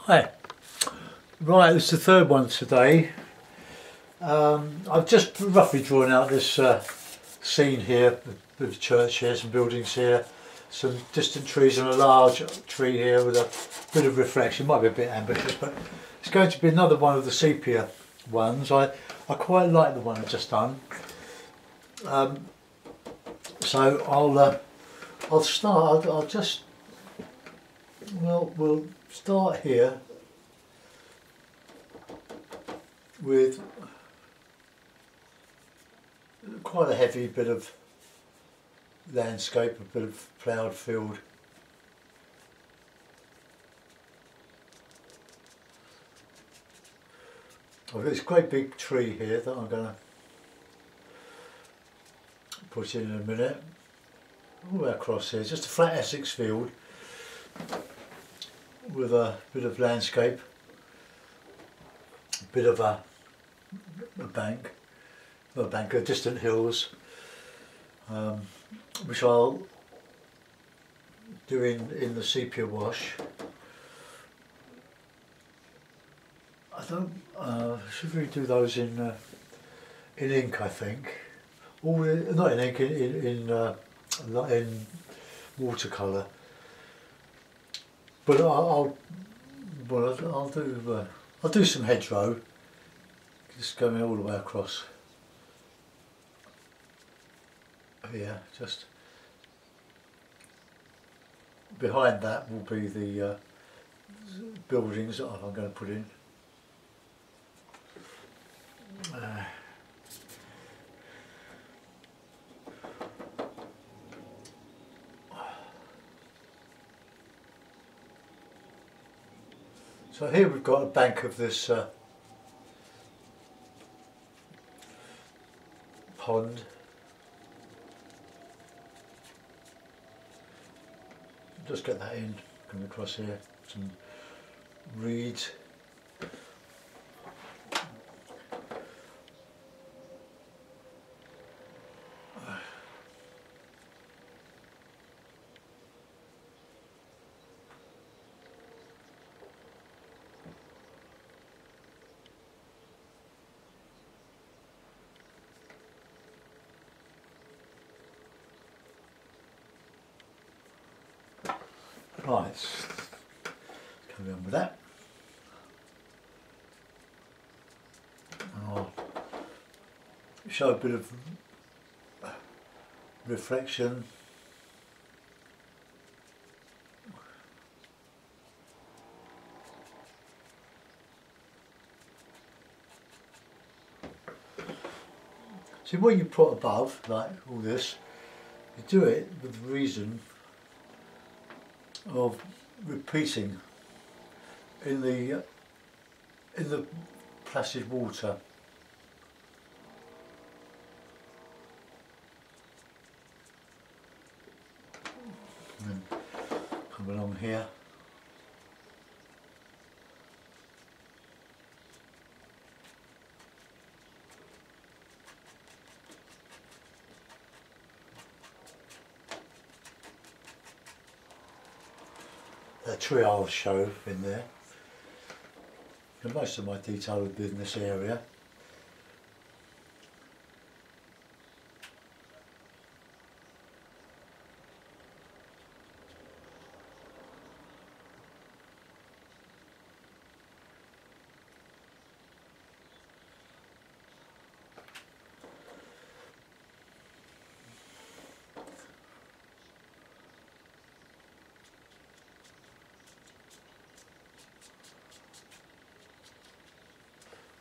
Hi. Right, it's the third one today. I've just roughly drawn out this scene here with the church here, some buildings here, some distant trees and a large tree here with a bit of reflection. Might be a bit ambitious, but it's going to be another one of the sepia ones. I quite like the one I've just done. So I'll start. We'll start here with quite a heavy bit of landscape, a bit of ploughed field. I've got this great big tree here that I'm going to put in a minute. All the way across here, just a flat Essex field with a bit of landscape, a bit of a bank, of distant hills, which I'll do in the sepia wash. I should really do those in ink, I think. Or not in ink, in watercolour. But I'll do some hedgerow, just going all the way across here. Just behind that will be the buildings that I'm going to put in. So here we've got a bank of this pond. Just get that in, coming across here, some reeds. Right, let's carry on with that. I'll show a bit of reflection. See, what you put above, like all this, you do it with the reason of repeating in the placid water. And then come along here. The tree I'll show in there. And most of my detail will be in this area.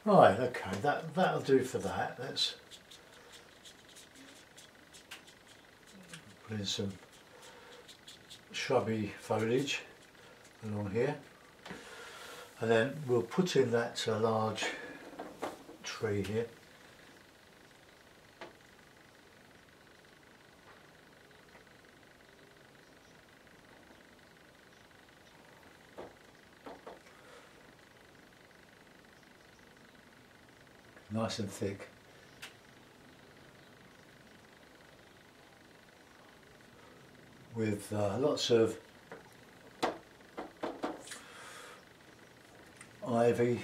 Right, okay, that'll do for that. Let's put in some shrubby foliage along here, and then we'll put in that large tree here. Nice and thick. With lots of ivy.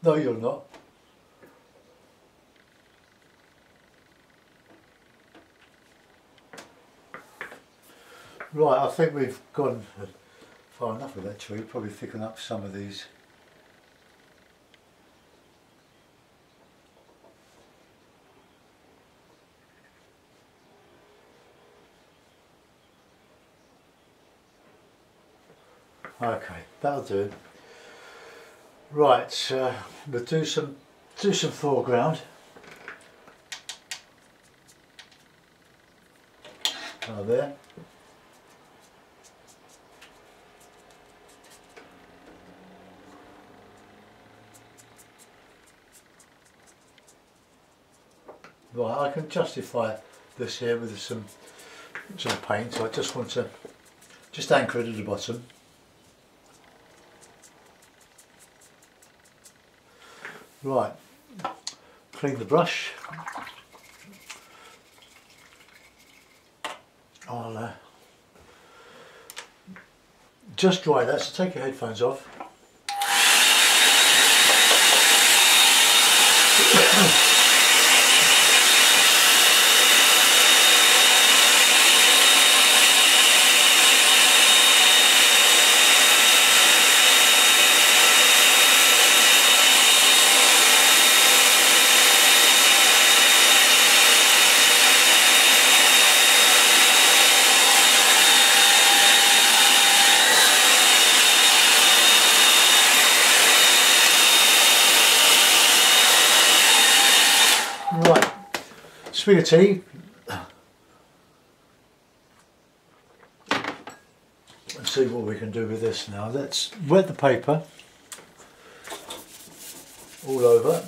No, you're not. Right, I think we've gone far enough with that tree. Probably thicken up some of these. Okay, that'll do. Right, we'll do some foreground. There. Right, I can justify this here with some paint. So I just want to anchor it at the bottom. Right, clean the brush. I'll just dry that, so take your headphones off. Right, swig of tea. Let's see what we can do with this now. Let's wet the paper all over.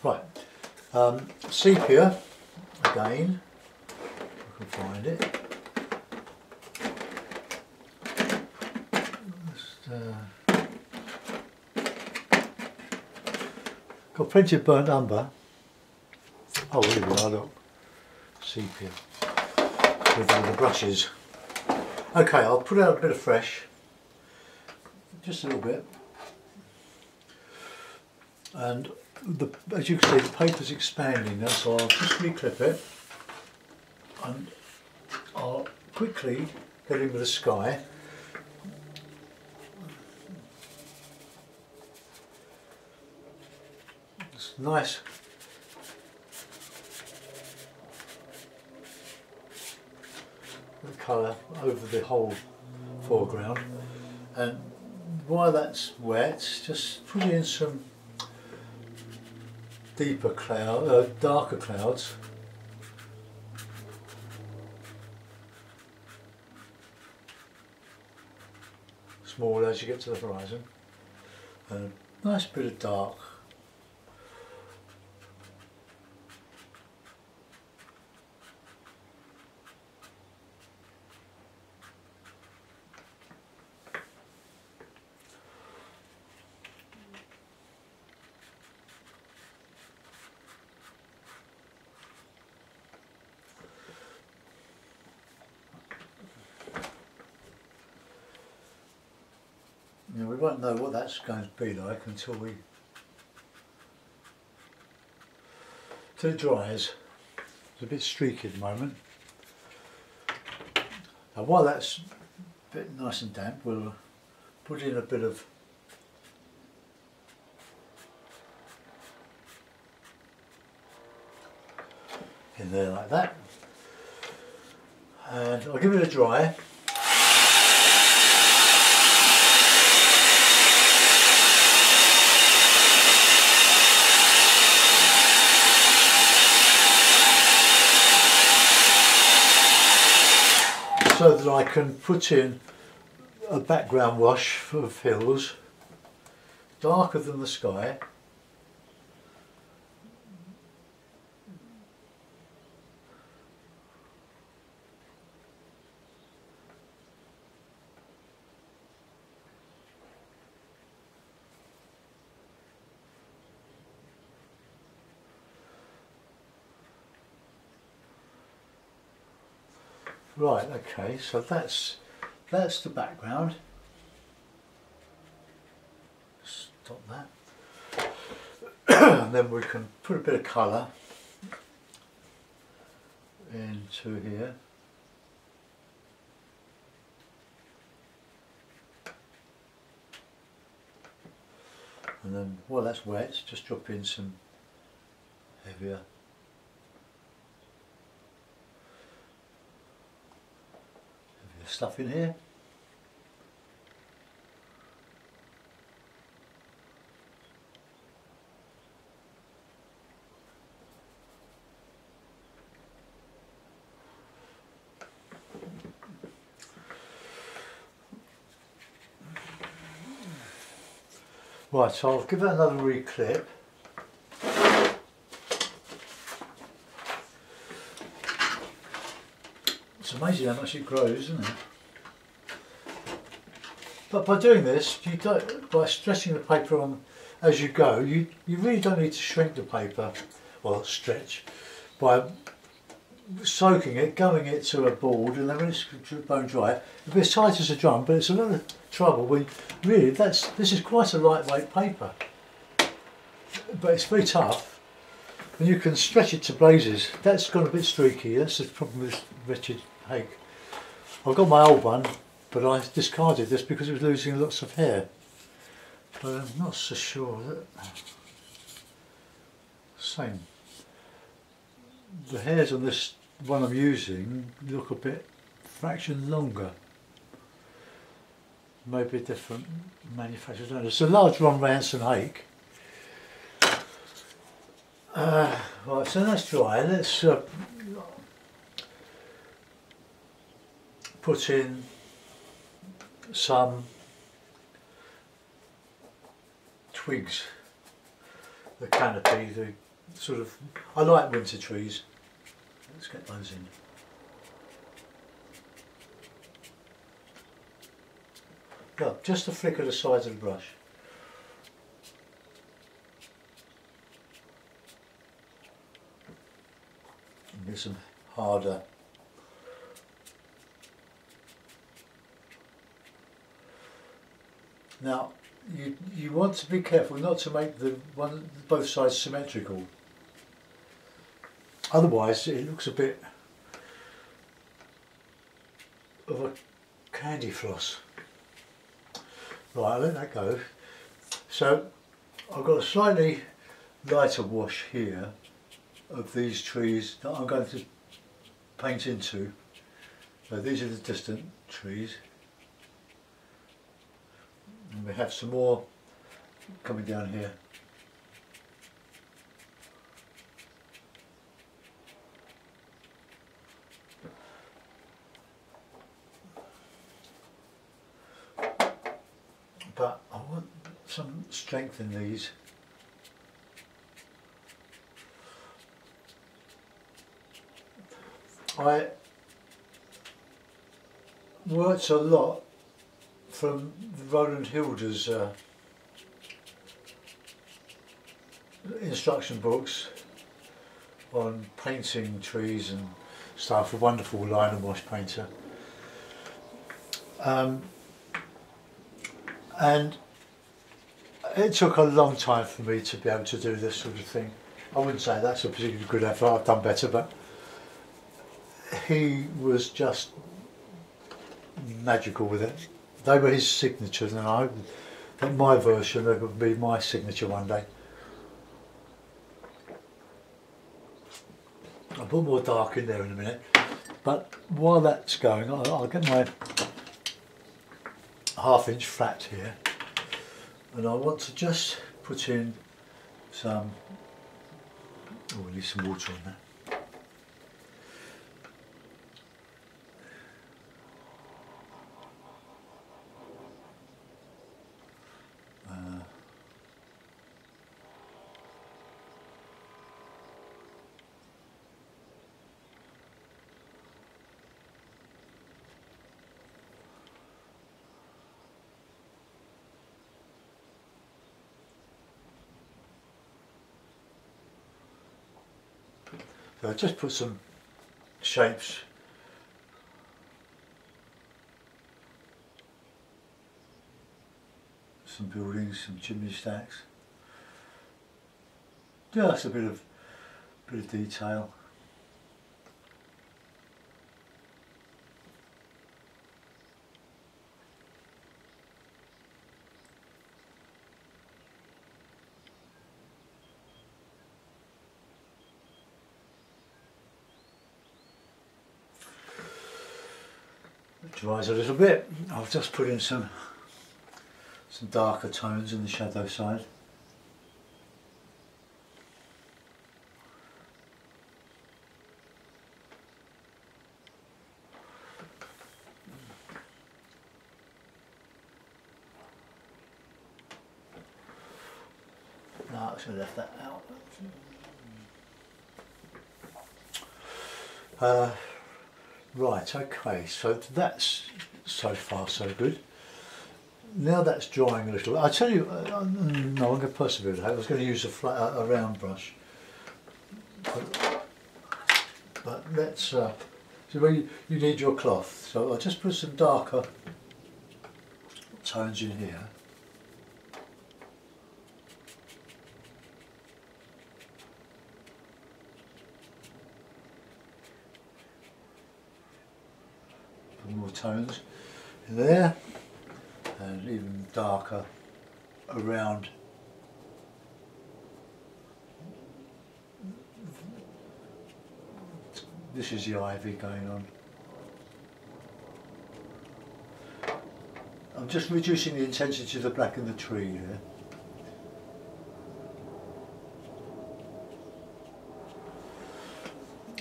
Right, sepia again, if I can find it. Just, got plenty of burnt umber. Oh, here we are, look. Sepia. With all the brushes. Okay, I'll put out a bit of fresh. Just a little bit. And as you can see, the paper's expanding now, so I'll just reclip it. And I'll quickly get in with the sky. It's nice. The colour over the whole foreground, and while that's wet, just put in some darker clouds. Small as you get to the horizon, and a nice bit of dark. Now, we won't know what that's going to be like until it dries. It's a bit streaky at the moment. Now, while that's a bit nice and damp, we'll put in a bit of in there like that, and I'll give it a dry. So that I can put in a background wash of hills, darker than the sky. Right, okay, so that's the background. Stop that. And then we can put a bit of colour into here. And then while that's wet, just drop in some heavier stuff in here. Right, so I'll give that another reclip. It's amazing how much it grows, isn't it? But by doing this, you don't, by stretching the paper on as you go, you really don't need to shrink the paper, or stretch, by soaking it, gummy it to a board, and then when it's bone dry, it'll be as tight as a drum, but it's a lot of trouble when really this is quite a lightweight paper. But it's very tough, and you can stretch it to blazes. That's gone a bit streaky, that's the problem with this wretched hake. I've got my old one, but I discarded this because it was losing lots of hair. But I'm not so sure that... Same. The hairs on this one I'm using look a bit fraction longer. Maybe a different manufacturer. I don't know. It's a large Ron Ranson hake. Right, so that's dry. Let's put in some twigs, the canopy, the sort of, I like winter trees. Let's get those in. Look, just a flick of the sides of the brush. some harder. Now you want to be careful not to make both sides symmetrical. Otherwise it looks a bit of a candy floss. Right, I'll let that go. So I've got a slightly lighter wash here of these trees that I'm going to paint into. So these are the distant trees. And we have some more coming down here. But I want some strength in these. I worked a lot from Roland Hilder's instruction books on painting trees and stuff, a wonderful line and wash painter. And it took a long time for me to be able to do this sort of thing. I wouldn't say that's a particularly good effort, I've done better, but he was just magical with it. They were his signatures, and I hope that my version would be my signature one day. I'll put more dark in there in a minute, but while that's going, I'll get my 1/2 inch flat here, and I want to just put in some, oh, at least some water on that. So I just put some shapes, some buildings, some chimney stacks, just a bit of detail. It dries a little bit. I'll just put in some darker tones in the shadow side. No, I should have left that out. Right, okay, so that's so far so good. Now that's drying a little. I tell you, no, I'm going to persevere with that. I was going to use a round brush, but let's. So where you need your cloth, so I'll just put some darker tones in here. More tones in there, and even darker around this is the ivy going on. I'm just reducing the intensity of the black in the tree here.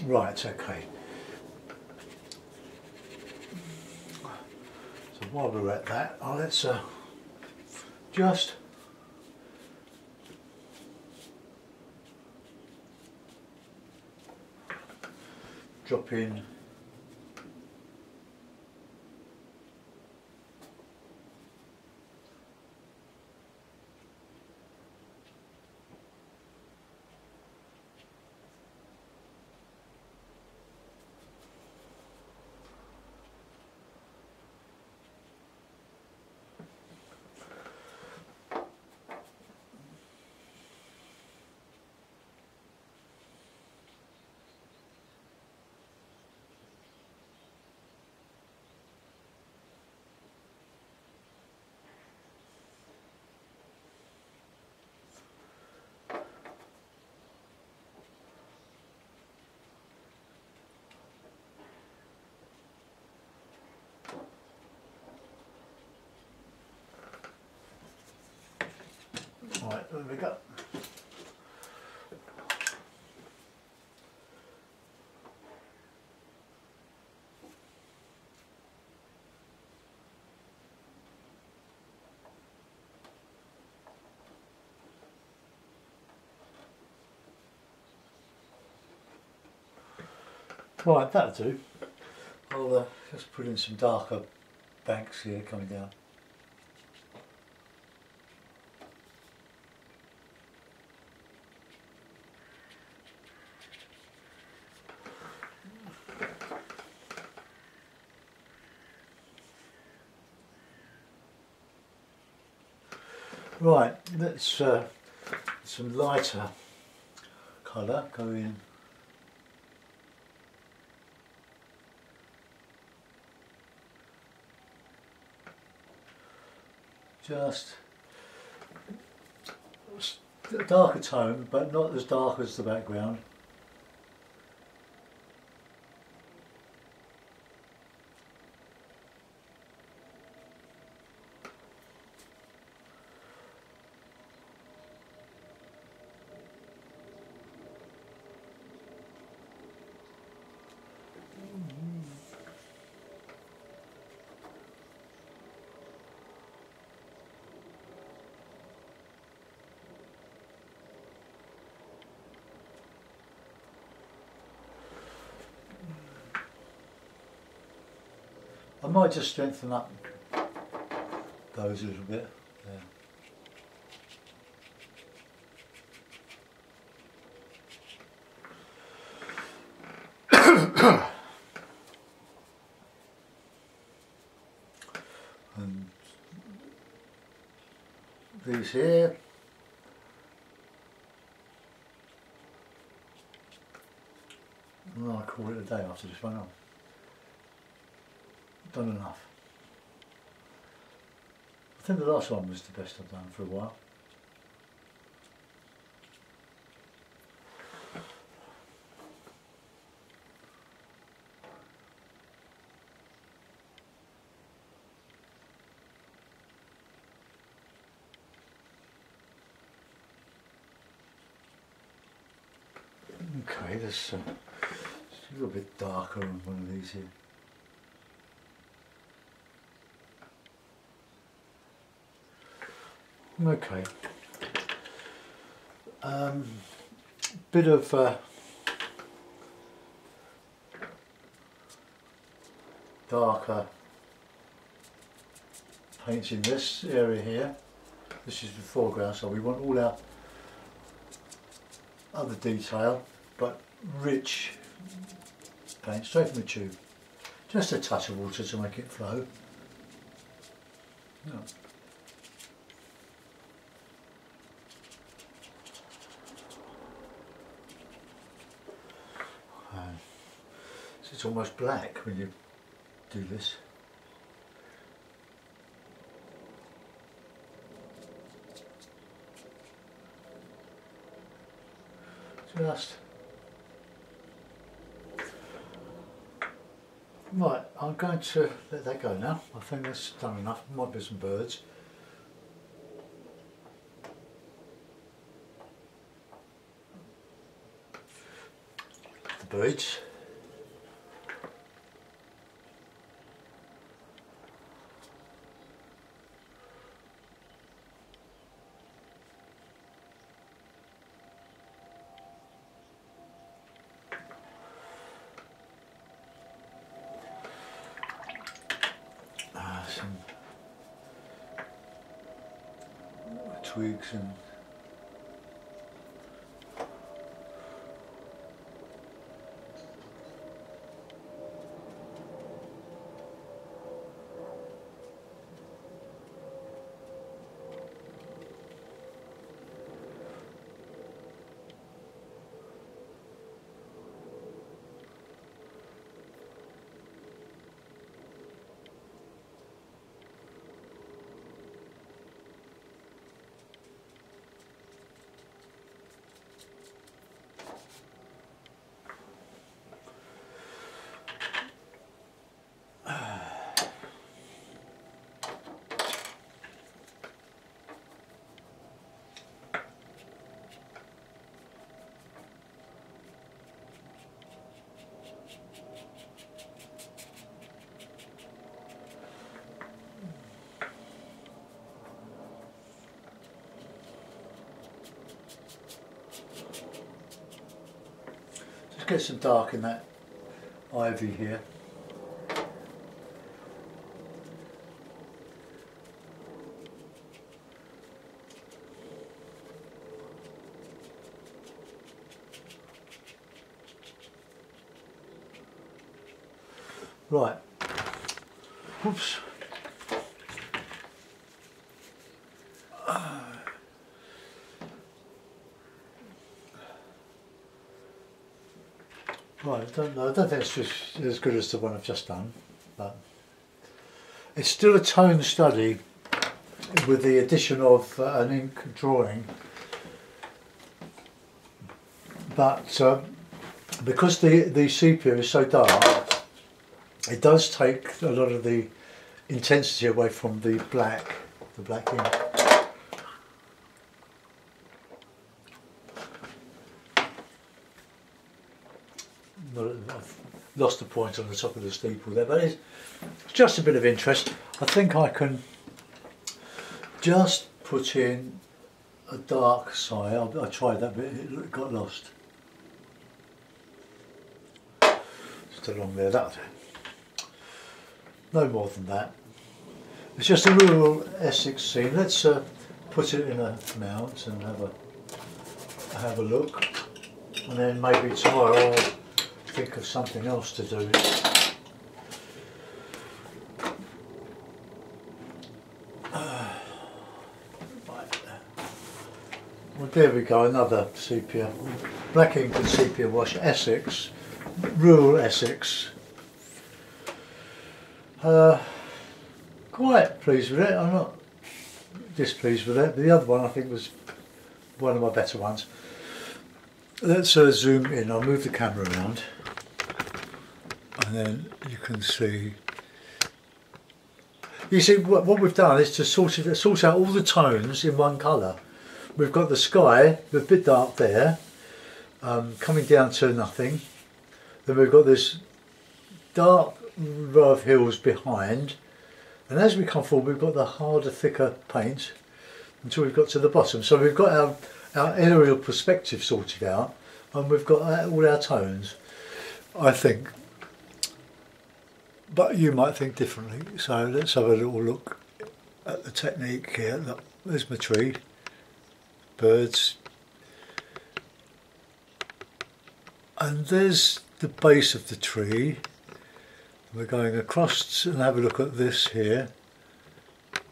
Right, okay. So while we're at that, let's just drop in Right, there we go. Right, that'll do. I'll just put in some darker banks here coming down. Right, let's some lighter colour go in. Just a darker tone, but not as dark as the background. I might just strengthen up those a little bit. Yeah. And these here. Well, I'll call it a day after this one. I've done enough. I think the last one was the best I've done for a while. Okay, there's a little bit darker on one of these here. Okay. Bit of darker paints in this area here. This is the foreground, so we want all our other detail, but rich paint straight from the tube. Just a touch of water to make it flow. Yeah. So it's almost black when you do this. Just right, I'm going to let that go now. I think that's done enough. Might be some birds. The birds. Some twigs and get some dark in that ivy here. Right. Oops. Right, I don't know. I don't think it's just as good as the one I've just done, but it's still a tone study with the addition of an ink drawing. But because the sepia is so dark, it does take a lot of the intensity away from the black ink. I've lost the point on the top of the steeple there, but it's just a bit of interest. I think I can just put in a dark side. I tried that bit, it got lost. Just along there, that'll do. No more than that. It's just a rural Essex scene. Let's put it in a mount and have a look, and then maybe tomorrow I'll think of something else to do. Well, there we go, another sepia, black ink and sepia wash, Essex, rural Essex. Quite pleased with it. I'm not displeased with it, but the other one I think was one of my better ones. Let's zoom in. I'll move the camera around, and then you can see. You see what we've done is to sort out all the tones in one colour. We've got the sky, a bit dark there, coming down to nothing. Then we've got this dark row of hills behind, and as we come forward we've got the harder, thicker paint until we've got to the bottom. So we've got our aerial perspective sorted out, and we've got all our tones, I think. But you might think differently, so let's have a little look at the technique here. Look, there's my tree, birds, and there's the base of the tree. We're going across and have a look at this here.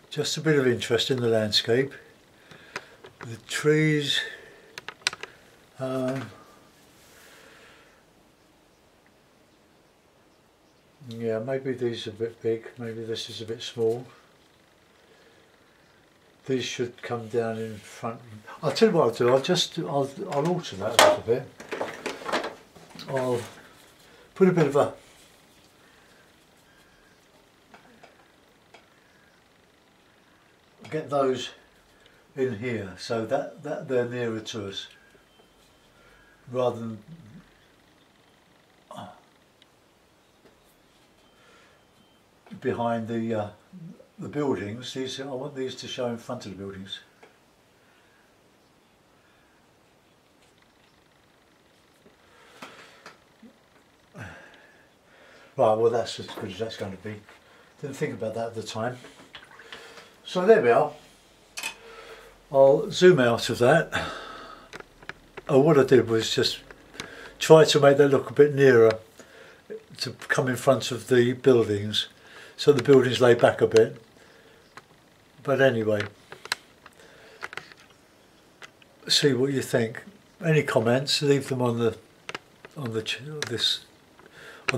Just a bit of interest in the landscape. The trees, yeah, maybe these are a bit big, maybe this is a bit small. These should come down in front. I'll tell you what I'll do, I'll alter that a little bit. I'll put a bit of get those in here so that they're nearer to us, rather than behind the buildings. I want these to show in front of the buildings. Right, well that's as good as that's going to be. Didn't think about that at the time. So there we are. I'll zoom out of that. Oh, what I did was just try to make that look a bit nearer to come in front of the buildings, so the buildings lay back a bit. But anyway, see what you think. Any comments, leave them on the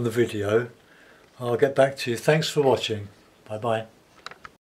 video. I'll get back to you. Thanks for watching. Bye bye.